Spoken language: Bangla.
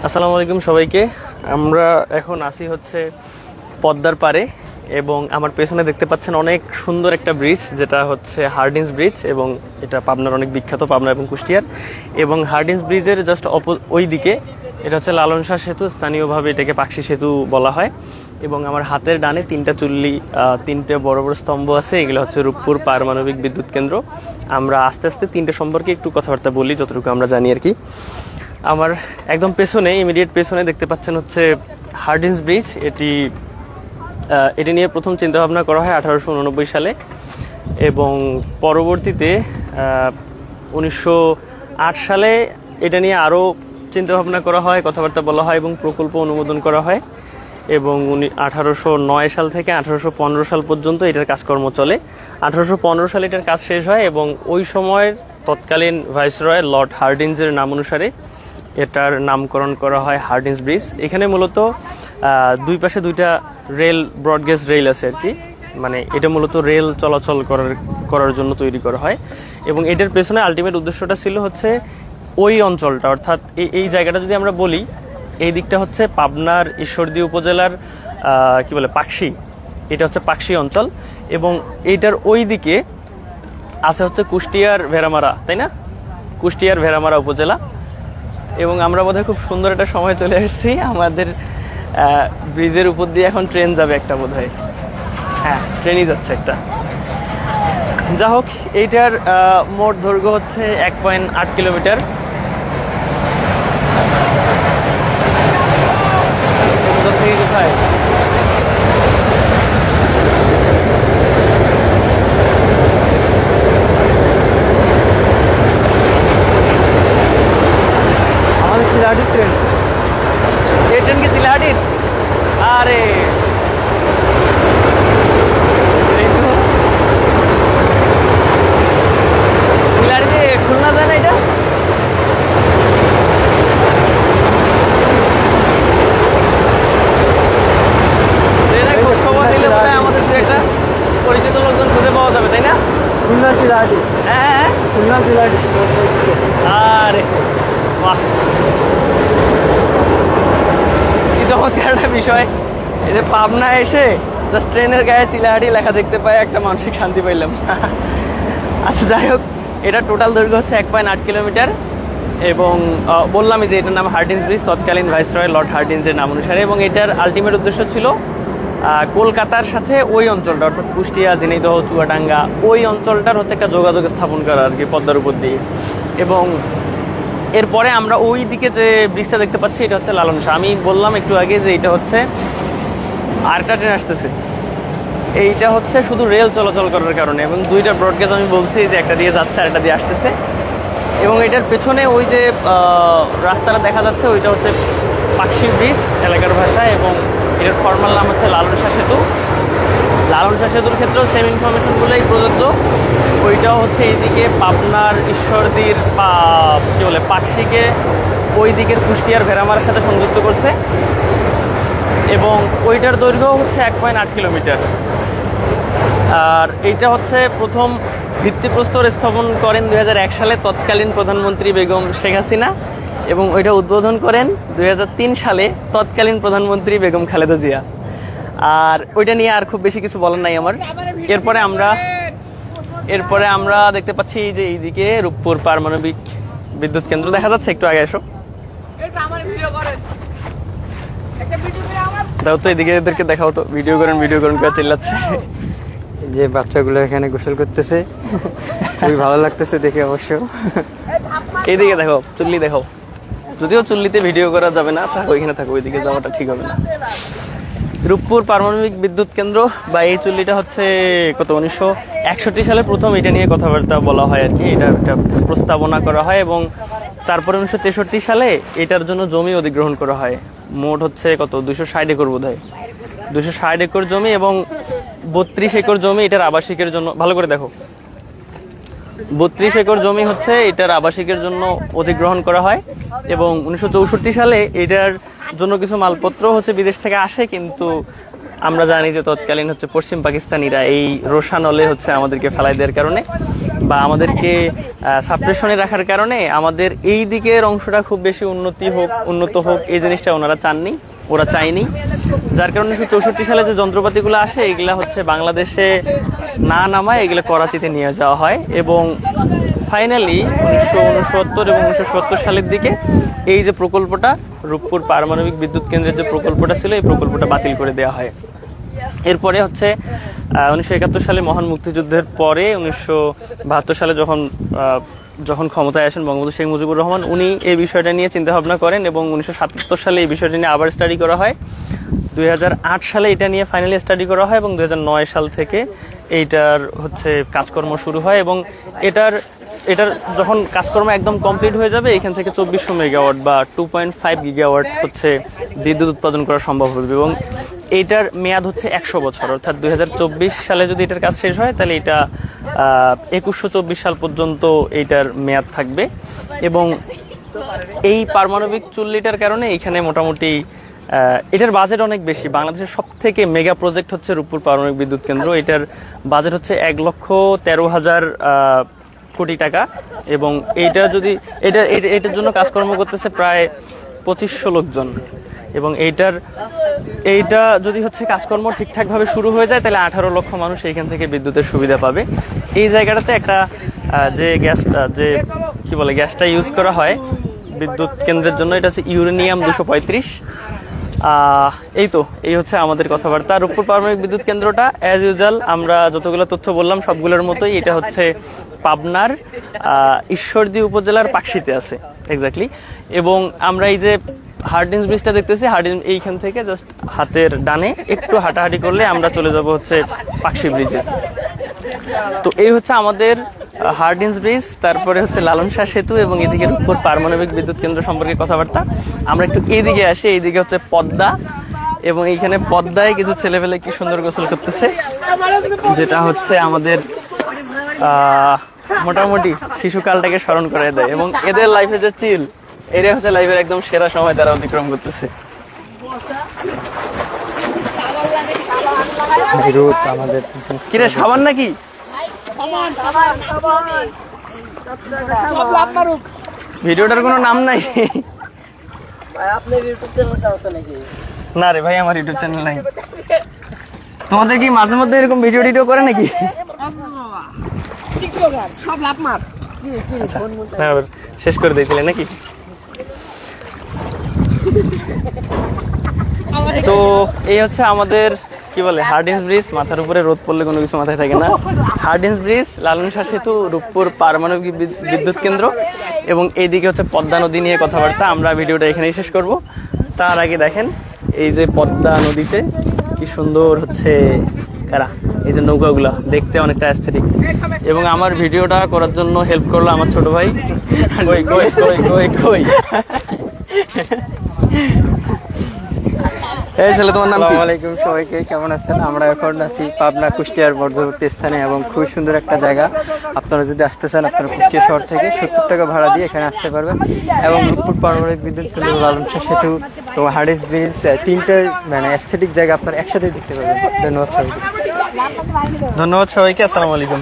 আসসালামু আলাইকুম সবাইকে। আমরা এখন আসি হচ্ছে পদ্মার পারে এবং আমার পেছনে দেখতে পাচ্ছেন অনেক সুন্দর একটা ব্রিজ, যেটা হচ্ছে হার্ডিন্স ব্রিজ এবং এটা পাবনার অনেক বিখ্যাত, পাবনা এবং কুষ্টিয়ার। এবং হার্ডিন্স ব্রিজের জাস্ট ওই দিকে এটা হচ্ছে লালন শাহ সেতু, স্থানীয়ভাবে এটাকে পাকশি সেতু বলা হয়। এবং আমার হাতের ডানে তিনটে বড় বড় স্তম্ভ আছে, এগুলো হচ্ছে রূপপুর পারমাণবিক বিদ্যুৎ কেন্দ্র। আমরা আস্তে আস্তে তিনটে সম্পর্কে একটু কথাবার্তা বলি যতটুকু আমরা জানি আর কি। আমার একদম পেছনে, ইমিডিয়েট পেছনে দেখতে পাচ্ছেন হচ্ছে হার্ডিন্স ব্রিজ। এটি নিয়ে প্রথম চিন্তাভাবনা করা হয় 1889 সালে এবং পরবর্তীতে 1908 সালে এটা নিয়ে আরও চিন্তাভাবনা করা হয়, কথাবার্তা বলা হয় এবং প্রকল্প অনুমোদন করা হয়। এবং 1809 সাল থেকে 1815 সাল পর্যন্ত এটার কাজকর্ম চলে। 1815 সালে এটার কাজ শেষ হয় এবং ওই সময়ের তৎকালীন ভাইসরয় লর্ড হার্ডিন্সের নাম অনুসারে এটার নামকরণ করা হয় হার্ডিন্স ব্রিজ। এখানে মূলত দুই পাশে দুইটা ব্রডগেজ রেল আছে আর কি, মানে এটা মূলত রেল চলাচল করার জন্য তৈরি করা হয়। এবং এটার পেছনে আলটিমেট উদ্দেশ্যটা ছিল হচ্ছে ওই অঞ্চলটা, অর্থাৎ এই জায়গাটা যদি আমরা বলি, এই দিকটা হচ্ছে পাবনার ঈশ্বরদী উপজেলার পাকশি, এটা হচ্ছে পাকশি অঞ্চল। এবং এইটার ওই দিকে আছে হচ্ছে কুষ্টিয়ার ভেড়ামারা, তাই না? কুষ্টিয়ার ভেড়ামারা উপজেলা। এবং আমরা বোধহয় খুব সুন্দর একটা সময় চলে এসেছি, আমাদের ব্রিজের উপর দিয়ে এখন ট্রেন যাবে একটা, বোধহয় হ্যাঁ ট্রেনই যাচ্ছে একটা। যা হোক, এইটার মোট দৈর্ঘ্য হচ্ছে 1.8 কিলোমিটার। থেকে কোথায় আমাদের চিলাহাটির ট্রেন, এই ট্রেন কি চিলাহাটির? আরে চিলাহাটিতে খুলনা যায় না এটা? আমাদের একটা পরিচিত লোকজন খুঁজে পাওয়া যাবে, তাই না? খুলনা চিলাহাটি, হ্যাঁ খুলনা চিলাহাটি। আরে বাহ, কি চমৎকার একটা বিষয়! এই যে পাবনা এসে জাস্ট ট্রেনের গায়ে চিলাহাটি লেখা দেখতে পাই, একটা মানসিক শান্তি পাইলাম। আচ্ছা যাই হোক, এটা টোটাল দৈর্ঘ্য হচ্ছে 1.8 কিলোমিটার। এবং বললামই যে এটার নাম হার্ডিন্স ব্রিজ, তৎকালীন ভাইসরয় লর্ড হার্ডিন্সের নাম অনুসারে। এবং এটার আলটিমেট উদ্দেশ্য ছিল কলকাতার সাথে ওই অঞ্চলটা, অর্থাৎ কুষ্টিয়া, ঝিনাইদহ, চুয়াডাঙ্গা, ওই অঞ্চলটার হচ্ছে একটা যোগাযোগ স্থাপন করা আর কি পদ্মার উপর দিয়ে। এবং এরপরে আমরা ওই দিকে যে ব্রিজটা দেখতে পাচ্ছি, এটা হচ্ছে লালন শাহ। আমি বললাম একটু আগে যে এটা হচ্ছে আরেকটা ট্রেন আসতেছে, এইটা হচ্ছে শুধু রেল চলাচল করার কারণে। এবং দুইটা ব্রডগেজ আমি বলছি যে একটা দিয়ে যাচ্ছে আর একটা দিয়ে আসতেছে। এবং এটার পেছনে ওই যে রাস্তাটা দেখা যাচ্ছে, ওইটা হচ্ছে পাকশি ব্রিজ এলাকার ভাষায়। এবং এটার ফর্মাল নাম হচ্ছে লালন শাহ সেতু। লালন শাহ সেতুর ক্ষেত্রেও সেম ইনফরমেশনগুলোই প্রযোজ্য। ওইটাও হচ্ছে এইদিকে পাবনার ঈশ্বরদীর পাকশিকে ওই দিকের কুষ্টিয়ার ভেড়ামারার সাথে সংযুক্ত করছে। এবং ওইটার দৈর্ঘ্য হচ্ছে 1.8 কিলোমিটার। আর এইটা হচ্ছে প্রথম ভিত্তিপ্রস্তর স্থাপন করেন 2001 সালে তৎকালীন প্রধানমন্ত্রী বেগম শেখ হাসিনা। এবং ওইটা উদ্বোধন করেন 2003 সালে তৎকালীন প্রধানমন্ত্রী বেগম খালেদা জিয়া। আর ওইটা নিয়ে আর খুব বেশি কিছু বলার নাই আমার। এরপরে আমরা দেখতে পাচ্ছি যে এইদিকে রূপপুর পারমাণবিক বিদ্যুৎ কেন্দ্র দেখা যাচ্ছে, একটু আগে এসো দাও তো, এদিকে এদেরকে দেখাও তো, ভিডিও করেন করে চিল্লাচ্ছে। যে বাচ্চাগুলো এখানে গোসল করতেছে, খুবই ভালো লাগতেছে দেখে অবশ্য। এইদিকে দেখো, চুল্লি দেখো, যদিও চুল্লিতে ভিডিও করা যাবে না, থাকো এখানে থাকো, ওইদিকে যাওয়াটা ঠিক হবে না। রূপপুর পারমাণবিক বিদ্যুৎ কেন্দ্র বা এই চুল্লিটা হচ্ছে 1961 সালে প্রথম এটা নিয়ে কথাবার্তা বলা হয় আর কি, এটা একটা প্রস্তাবনা করা হয়। এবং তারপরে 1963 সালে এটার জন্য জমি অধিগ্রহণ করা হয়। মোট হচ্ছে 260 একর বোধহয়, 260 একর জমি এবং 32 একর জমি এটার আবাসিকের জন্য। ভালো করে দেখো, 32 একর জমি হচ্ছে এটার আবাসিকের জন্য অধিগ্রহণ করা হয়। এবং 1964 সালে এটার জন্য কিছু মালপত্র হচ্ছে বিদেশ থেকে আসে, কিন্তু আমরা জানি যে তৎকালীন হচ্ছে পশ্চিম পাকিস্তানিরা এই রোশানলে হচ্ছে আমাদেরকে ফেলাই দেওয়ার কারণে বা আমাদেরকে সাপ্রেশনে রাখার কারণে আমাদের এই দিকের অংশটা খুব বেশি উন্নত হোক এই জিনিসটা ওনারা চাননি, ওরা চায়নি। যার কারণে 1964 সালে যে যন্ত্রপাতিগুলো আসে এগুলা হচ্ছে বাংলাদেশে না নামায় এগুলো করাচিতে নিয়ে যাওয়া হয় এবং ফাইনালি 1969 এবং 1970 সালের দিকে এই যে প্রকল্পটা রূপপুর পারমাণবিক বিদ্যুৎ কেন্দ্রের যে প্রকল্পটা ছিল এই প্রকল্পটা বাতিল করে দেওয়া হয়। এরপরে হচ্ছে 1971 সালে মহান মুক্তিযুদ্ধের পরে 1972 সালে যখন ক্ষমতায় আসেন বঙ্গবন্ধু শেখ মুজিবুর রহমান, উনি এই বিষয়টা নিয়ে চিন্তা ভাবনা করেন এবং 1977 সালে এই বিষয়টা নিয়ে আবার স্টাডি করা হয়। 2008 সালে এটা নিয়ে ফাইনালি স্টাডি করা হয় এবং 2009 সাল থেকে এইটার হচ্ছে কাজকর্ম শুরু হয় এবং এটার যখন কাজকর্ম একদম কমপ্লিট হয়ে যাবে এখান থেকে 2400 মেগাওয়াট বা 2.5 গিগাওয়াট হচ্ছে বিদ্যুৎ উৎপাদন করা সম্ভব হবে এবং এইটার মেয়াদ হচ্ছে 100 বছর, অর্থাৎ 2024 সালে যদি এটার কাজ শেষ হয় তাহলে এটা 2124 সাল পর্যন্ত এইটার মেয়াদ থাকবে। এবং এই পারমাণবিক চুল্লিটার কারণে এখানে মোটামুটি এটার বাজেট অনেক বেশি। বাংলাদেশের সব থেকে মেগা প্রজেক্ট হচ্ছে রূপপুর পারমাণবিক বিদ্যুৎ কেন্দ্র। এটার বাজেট হচ্ছে 1,13,000 কোটি টাকা এবং এটার জন্য কাজকর্ম করতেছে প্রায় 2500 লোকজন এবং এইটা যদি হচ্ছে কাজকর্ম ঠিকঠাকভাবে শুরু হয়ে যায় তাহলে 18 লক্ষ মানুষ এইখান থেকে বিদ্যুতের সুবিধা পাবে। এই জায়গাটাতে একটা গ্যাসটা ইউজ করা হয় বিদ্যুৎ কেন্দ্রের জন্য, এটা হচ্ছে ইউরেনিয়াম 235। এই হচ্ছে আমাদের কথাবার্তা। রূপপুর পারমাণবিক বিদ্যুৎ কেন্দ্রটা অ্যাজ ইউজুয়াল আমরা যতগুলো তথ্য বললাম সবগুলোর মতোই এটা হচ্ছে পাবনার ঈশ্বরদী উপজেলার পাকশিতে আছে এক্স্যাক্টলি। এবং আমরা এই যে হার্ডিঞ্জ ব্রিজটা দেখতেছি, এইখান থেকে জাস্ট হাতের ডানে একটু হাঁটাহাঁটি করলে আমরা চলে যাব হচ্ছে পাকশি ব্রিজে। তো এই হচ্ছে আমাদের হার্ডিঞ্জ ব্রিজ, তারপরে হচ্ছে লালন শাহ সেতু এবং এদিকে রূপপুর পারমাণবিক বিদ্যুৎ কেন্দ্র সম্পর্কে কথাবার্তা। আমরা একটু এইদিকে আসি, এইদিকে হচ্ছে পদ্মা এবং এইখানে পদ্মায় কিছু ছেলেপেলে কি সুন্দর গোসল করতেছে, যেটা হচ্ছে আমাদের মোটামুটি শিশুকালটাকে স্মরণ করে দেয় এবং এদের লাইফে যে চিল, এটা হচ্ছে লাইফের একদম সেরা সময় তারা অতিক্রম করতেছে। কিরে সাবান নাকি? ভিডিওটার কোনো নাম নাই? না রে ভাই, আমার ইউটিউব চ্যানেল নাই। তোমাদের কি মাঝে মধ্যে এরকম ভিডিও টিডিও করে নাকি? শেষ করে দিয়েছিলে নাকি? তো এই হচ্ছে আমাদের কি বলে হার্ডিঞ্জ ব্রিজ। মাথার উপরে রোদ পড়লে কোনো কিছু মাথায় থাকে না। হার্ডিঞ্জ ব্রিজ, লালন শাহ সেতু, রূপপুর পারমাণবিক বিদ্যুৎ কেন্দ্র এবং এইদিকে হচ্ছে পদ্মা নদী নিয়ে কথাবার্তা। আমরা ভিডিওটা এখানেই শেষ করব। তার আগে দেখেন এই যে পদ্মা নদীতে কি সুন্দর হচ্ছে এই যে নৌকাগুলো দেখতে অনেকটা অ্যাস্থেটিক। এবং আমার ভিডিওটা করার জন্য হেল্প করলো আমার ছোট ভাই। তোমার নাম? আসসালামু আলাইকুম সবাইকে, কেমন আছেন? আমরা এখন আছি পাবনা কুষ্টিয়ার মধ্যবর্তী স্থানে এবং খুবই সুন্দর একটা জায়গা। আপনারা যদি আসতে চান আপনারা কুষ্টিয়া শহর থেকে 70 টাকা ভাড়া দিয়ে এখানে আসতে পারবেন এবং রূপপুর পারমাণবিক বিদ্যুৎ কেন্দ্র, লালন শাহ সেতু এবং হার্ডিঞ্জ ব্রিজ, তিনটা মানে অ্যাস্থেটিক জায়গা আপনারা একসাথে দেখতে পারবেন। ধন্যবাদ সবাইকে। ধন্যবাদ সবাইকে। আসসালামু আলাইকুম।